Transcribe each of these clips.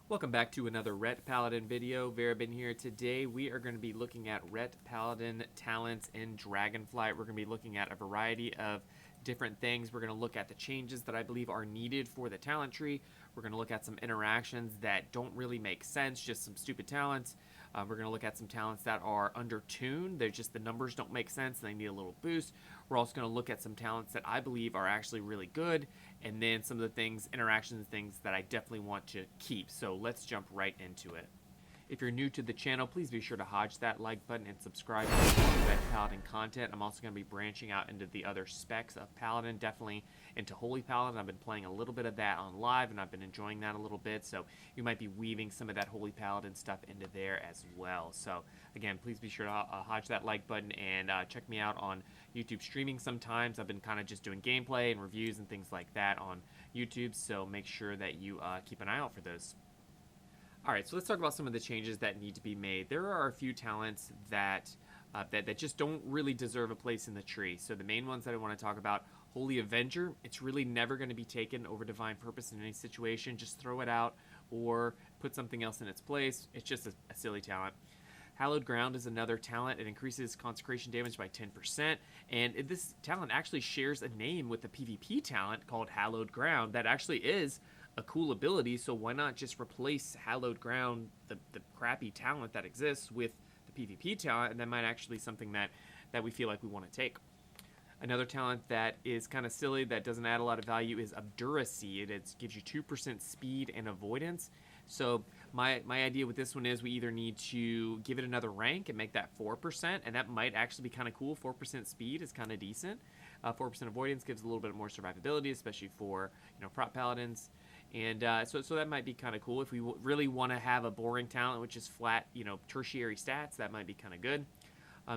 Welcome back to another Ret Paladin video. Verabin here. Today we are going to be looking at Ret Paladin talents in Dragonflight. We're going to be looking at a variety of different things. We're going to look at the changes that I believe are needed for the talent tree. We're going to look at some interactions that don't really make sense, just some stupid talents. We're going to look at some talents that are undertuned. They're just the numbers don't make sense and they need a little boost. We're also going to look at some talents that I believe are actually really good, and then some of the things, interactions, things that I definitely want to keep. So let's jump right into it. If you're new to the channel, please be sure to hodge that like button and subscribe to more Ret Paladin content. I'm also going to be branching out into the other specs of Paladin, definitely into Holy Paladin. I've been playing a little bit of that on live, and I've been enjoying that a little bit, so you might be weaving some of that Holy Paladin stuff into there as well. So again, please be sure to hodge that like button and check me out on YouTube streaming sometimes. I've been kind of just doing gameplay and reviews and things like that on YouTube, so make sure that you keep an eye out for those. Alright, so let's talk about some of the changes that need to be made. There are a few talents that just don't really deserve a place in the tree. So the main ones that I want to talk about, Holy Avenger, it's really never going to be taken over Divine Purpose in any situation. Just throw it out or put something else in its place. It's just a silly talent. Hallowed Ground is another talent. It increases consecration damage by 10%, and this talent actually shares a name with the PvP talent called Hallowed Ground that actually is a cool ability, so why not just replace Hallowed Ground, the crappy talent that exists, with the PvP talent, and that might actually be something that we feel like we want to take. Another talent that is kind of silly, that doesn't add a lot of value, is Abduracy. It gives you 2% speed and avoidance. So my idea with this one is we either need to give it another rank and make that 4%, and that might actually be kind of cool. 4% speed is kind of decent. 4% avoidance gives a little bit more survivability, especially for prop paladins. And so that might be kind of cool. If we really want to have a boring talent, which is flat, tertiary stats, that might be kind of good.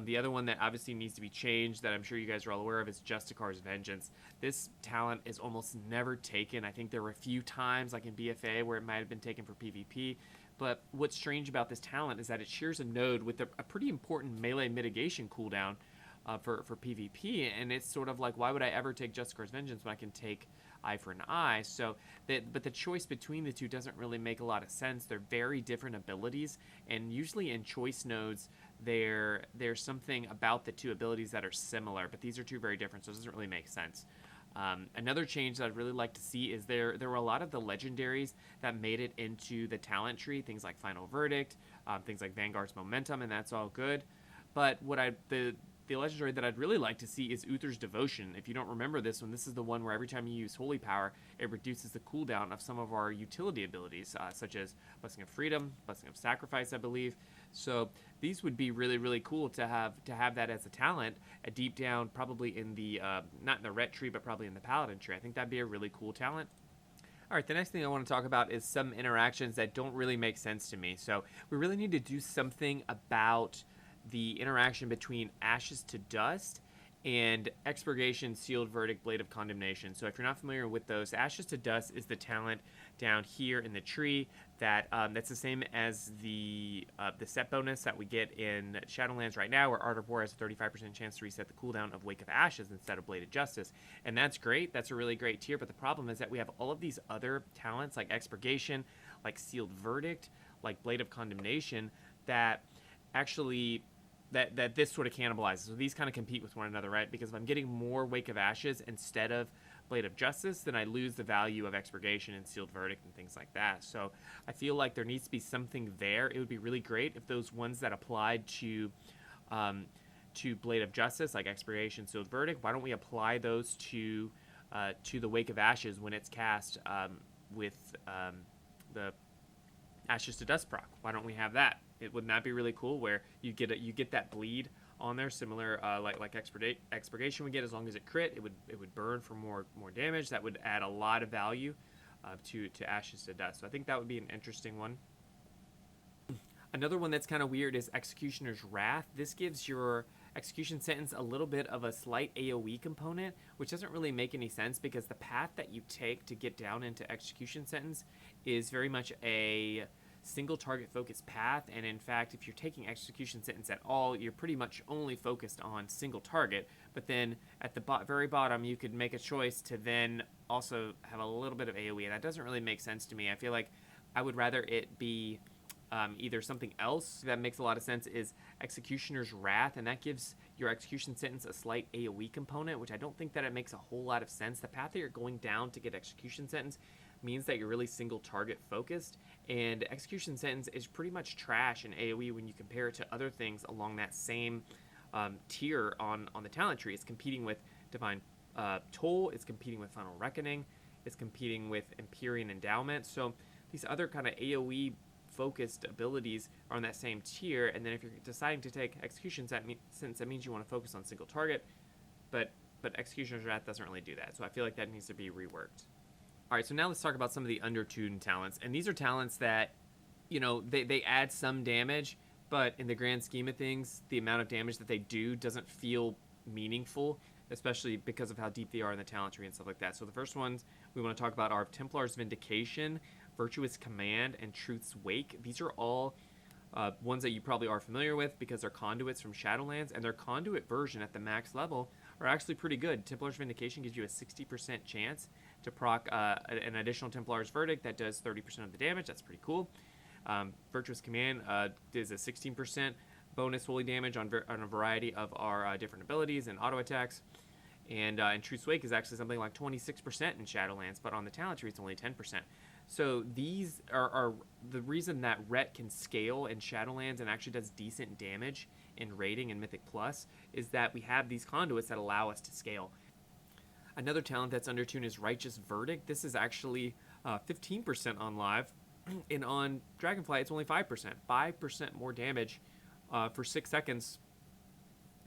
The other one that obviously needs to be changed, that I'm sure you guys are all aware of, is Justicar's Vengeance. This talent is almost never taken. I think there were a few times, like in BFA, where it might have been taken for PvP. But what's strange about this talent is that it shares a node with a pretty important melee mitigation cooldown for PvP. And it's sort of like, why would I ever take Justicar's Vengeance when I can take Eye for an Eye? But the choice between the two doesn't really make a lot of sense. They're very different abilities, and usually in choice nodes, there's something about the two abilities that are similar, but these are two very different, so it doesn't really make sense. Another change that I'd really like to see is there were a lot of the legendaries that made it into the talent tree, things like Final Verdict, things like Vanguard's Momentum, and that's all good. But the legendary that I'd really like to see is Uther's Devotion. If you don't remember this one, this is the one where every time you use Holy Power, it reduces the cooldown of some of our utility abilities, such as Blessing of Freedom, Blessing of Sacrifice, I believe. So these would be really, really cool to have that as a talent, deep down, probably in the, not in the Ret tree, but probably in the Paladin tree. I think that'd be a really cool talent. All right, the next thing I want to talk about is some interactions that don't really make sense to me. So we really need to do something about the interaction between Ashes to Dust and Expurgation, Sealed Verdict, Blade of Condemnation. So if you're not familiar with those, Ashes to Dust is the talent down here in the tree that's the same as the set bonus that we get in Shadowlands right now, where Art of War has a 35% chance to reset the cooldown of Wake of Ashes instead of Blade of Justice. And that's great. That's a really great tier, but the problem is that we have all of these other talents like Expurgation, like Sealed Verdict, like Blade of Condemnation, that actually that this sort of cannibalizes. So these kind of compete with one another, right? Because if I'm getting more Wake of Ashes instead of Blade of Justice, then I lose the value of Expurgation and Sealed Verdict and things like that. So I feel like there needs to be something there. It would be really great if those ones that applied to Blade of Justice, like Expurgation, Sealed Verdict, why don't we apply those to the Wake of Ashes when it's cast with the Ashes to Dust proc? Why don't we have that? It would not be really cool where you get that bleed on there, similar like Expurgation would get. As long as it crit, it would burn for more damage. That would add a lot of value to Ashes to Dust. So I think that would be an interesting one. Another one that's kind of weird is Executioner's Wrath. This gives your execution sentence a little bit of a slight AoE component, which doesn't really make any sense because the path that you take to get down into execution sentence is very much a single target focused path, and in fact, if you're taking execution sentence at all, you're pretty much only focused on single target. But then at the very bottom, you could make a choice to then also have a little bit of AoE, and that doesn't really make sense to me. I feel like I would rather it be either something else that makes a lot of sense is Executioner's Wrath, and that gives your execution sentence a slight AoE component, which I don't think that it makes a whole lot of sense. The path that you're going down to get execution sentence means that you're really single target focused, and execution sentence is pretty much trash in AoE when you compare it to other things along that same tier on the talent tree. It's competing with Divine Toll, it's competing with Final Reckoning, it's competing with Empyrean Endowment. So these other kind of AoE focused abilities are on that same tier, and then if you're deciding to take execution sentence, that means you want to focus on single target, but Executioner's Wrath doesn't really do that. So I feel like that needs to be reworked. All right, so now let's talk about some of the undertuned talents, and these are talents that, you know, they add some damage, but in the grand scheme of things, the amount of damage that they do doesn't feel meaningful, especially because of how deep they are in the talent tree and stuff like that. So the first ones we want to talk about are Templar's Vindication, Virtuous Command, and Truth's Wake. These are all ones that you probably are familiar with because they're conduits from Shadowlands, and their conduit version at the max level are actually pretty good. Templar's Vindication gives you a 60% chance to proc an additional Templar's Verdict that does 30% of the damage. That's pretty cool. Virtuous Command is a 16% bonus holy damage on a variety of our different abilities and auto attacks. And Truth's Wake is actually something like 26% in Shadowlands, but on the talent tree it's only 10%. So these are the reason that Ret can scale in Shadowlands and actually does decent damage in raiding and Mythic Plus is that we have these conduits that allow us to scale. Another talent that's undertuned is Righteous Verdict. This is actually 15% on live, and on Dragonflight it's only 5%. 5% more damage for 6 seconds.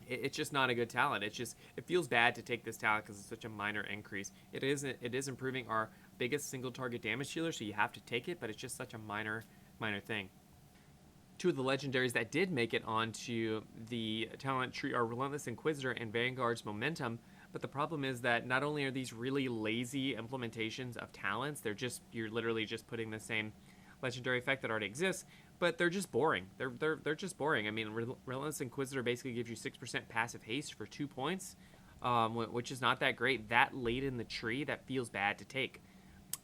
It's just not a good talent. It feels bad to take this talent because it's such a minor increase. It is improving our biggest single target damage dealer, so you have to take it, but it's just such a minor thing. Two of the legendaries that did make it onto the talent tree are Relentless Inquisitor and Vanguard's Momentum, but the problem is that not only are these really lazy implementations of talents, you're literally just putting the same legendary effect that already exists, but they're just boring. They're just boring. I mean, Relentless Inquisitor basically gives you 6% passive haste for 2 points, which is not that great. That late in the tree, that feels bad to take.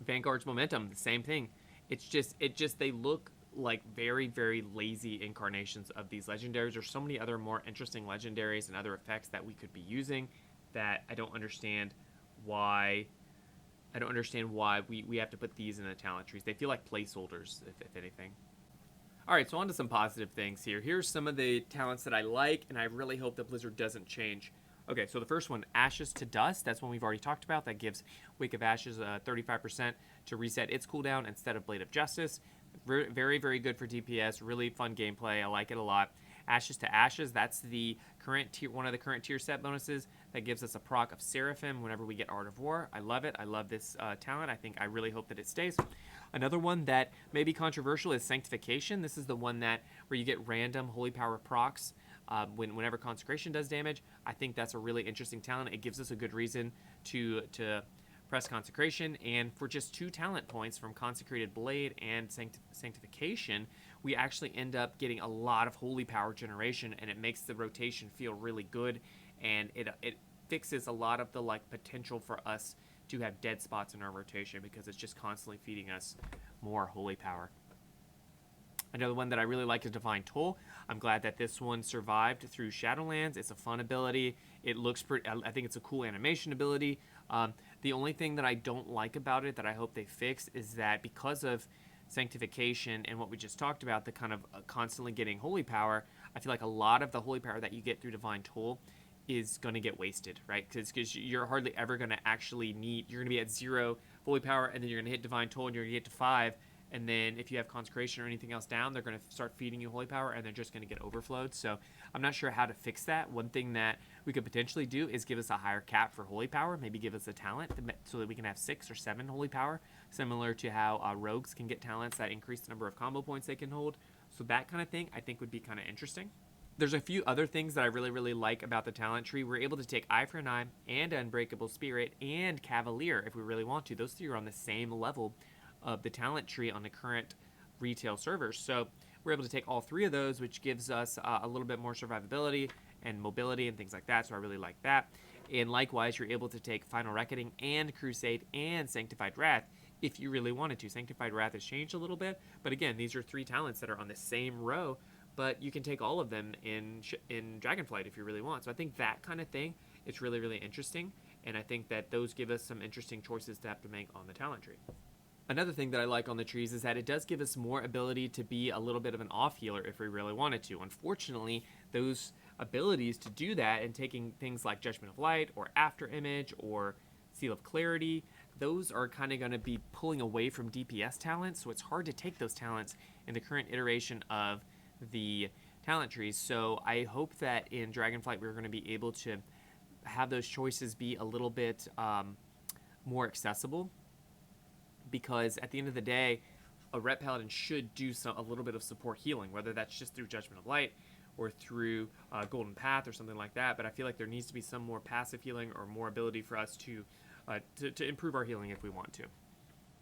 Vanguard's Momentum, the same thing. They look like very, very lazy incarnations of these legendaries. There's so many other more interesting legendaries and other effects that we could be using that I don't understand why we have to put these in the talent trees. They feel like placeholders, if anything. All right, so on to some positive things here. Here's some of the talents that I like, and I really hope that Blizzard doesn't change. Okay, so the first one, Ashes to Dust. That's one we've already talked about. That gives Wake of Ashes 35% to reset its cooldown instead of Blade of Justice. Very, very good for DPS. Really fun gameplay. I like it a lot. Ashes to Ashes, that's the current tier, one of the current tier set bonuses that gives us a proc of Seraphim whenever we get Art of War. I love it. I love this talent. I really hope that it stays. Another one that may be controversial is Sanctification. This is the one where you get random holy power procs whenever Consecration does damage. I think that's a really interesting talent. It gives us a good reason to press Consecration, and for just 2 talent points from Consecrated Blade and Sanctification, we actually end up getting a lot of holy power generation, and it makes the rotation feel really good, and it fixes a lot of the potential for us to have dead spots in our rotation because it's just constantly feeding us more holy power. Another one that I really like is Divine Toll. I'm glad that this one survived through Shadowlands. It's a fun ability. It looks pretty. I think it's a cool animation ability. The only thing that I don't like about it that I hope they fix is that because of Sanctification and what we just talked about, the kind of constantly getting holy power, I feel like a lot of the holy power that you get through Divine Toll is going to get wasted, right? Because you're hardly ever going to actually you're going to be at 0 holy power, and then you're going to hit Divine Toll, and you're going to get to 5, and then if you have Consecration or anything else down, they're going to start feeding you holy power, and they're just going to get overflowed. So I'm not sure how to fix that. One thing that we could potentially do is give us a higher cap for holy power, maybe give us a talent so that we can have 6 or 7 holy power, similar to how rogues can get talents that increase the number of combo points they can hold. So that kind of thing I think would be kind of interesting. There's a few other things that I really, really like about the talent tree. We're able to take Eye for an Eye and Unbreakable Spirit and Cavalier if we really want to. Those 3 are on the same level of the talent tree on the current retail servers. So we're able to take all 3 of those, which gives us a little bit more survivability and mobility and things like that. So I really like that. And likewise, you're able to take Final Reckoning and Crusade and Sanctified Wrath, if you really wanted to. Sanctified Wrath has changed a little bit, but again, these are 3 talents that are on the same row, but you can take all of them in Dragonflight if you really want. So I think that kind of thing is really, really interesting, and I think that those give us some interesting choices to have to make on the talent tree. Another thing that I like on the trees is that it does give us more ability to be a little bit of an off healer if we really wanted to. Unfortunately, those abilities to do that and taking things like Judgment of Light or After Image or Seal of Clarity, those are kind of going to be pulling away from DPS talents, so it's hard to take those talents in the current iteration of the talent trees. So I hope that in Dragonflight we're going to be able to have those choices be a little bit more accessible, because at the end of the day, a Ret Paladin should do a little bit of support healing, whether that's just through Judgment of Light or through Golden Path or something like that. But I feel like there needs to be some more passive healing or more ability for us to improve our healing if we want to.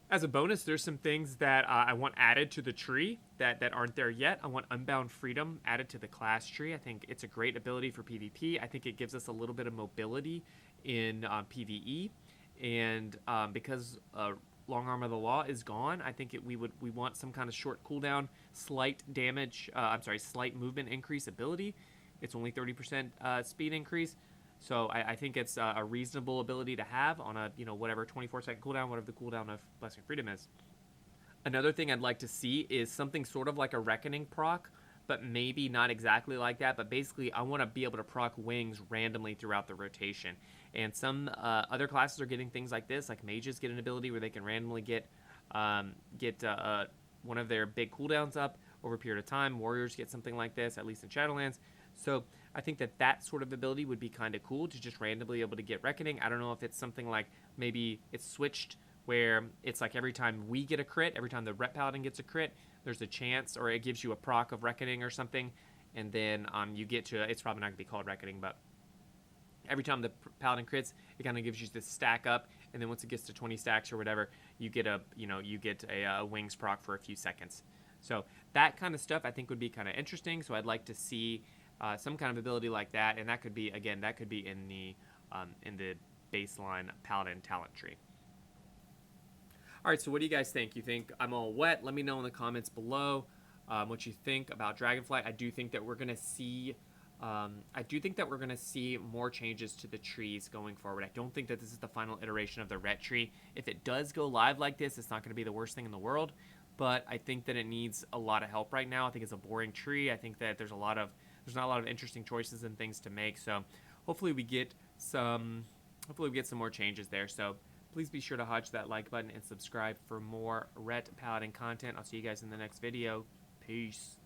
As a bonus, there's some things that I want added to the tree that aren't there yet. I want Unbound Freedom added to the class tree. I think it's a great ability for PvP. I think it gives us a little bit of mobility in PvE. And because Long Arm of the Law is gone, I think we want some kind of short cooldown, slight movement increase ability. It's only 30% speed increase. So I think it's a reasonable ability to have on a, whatever 24-second cooldown, whatever the cooldown of Blessing Freedom is. Another thing I'd like to see is something sort of like a Reckoning proc, but maybe not exactly like that. But basically, I want to be able to proc wings randomly throughout the rotation. And some other classes are getting things like this, like mages get an ability where they can randomly get one of their big cooldowns up over a period of time. Warriors get something like this, at least in Shadowlands. So I think that sort of ability would be kind of cool to just randomly be able to get Reckoning. I don't know if it's something like maybe it's switched where it's like every time we get a crit, every time the Ret Paladin gets a crit, there's a chance, or it gives you a proc of Reckoning or something, and then you get to, it's probably not going to be called Reckoning, but every time the Paladin crits, it kind of gives you this stack up, and then once it gets to 20 stacks or whatever, you get a wings proc for a few seconds. So that kind of stuff I think would be kind of interesting. So I'd like to see some kind of ability like that, and that could be in the baseline Paladin talent tree. All right, so what do you guys think? You think I'm all wet? Let me know in the comments below what you think about Dragonflight. I do think that we're gonna see more changes to the trees going forward. I don't think that this is the final iteration of the Ret tree. If it does go live like this, it's not going to be the worst thing in the world, but I think that it needs a lot of help right now. I think it's a boring tree. I think that there's not a lot of interesting choices and things to make. So hopefully we get some more changes there. So please be sure to hit that like button and subscribe for more Ret Paladin content. I'll see you guys in the next video. Peace.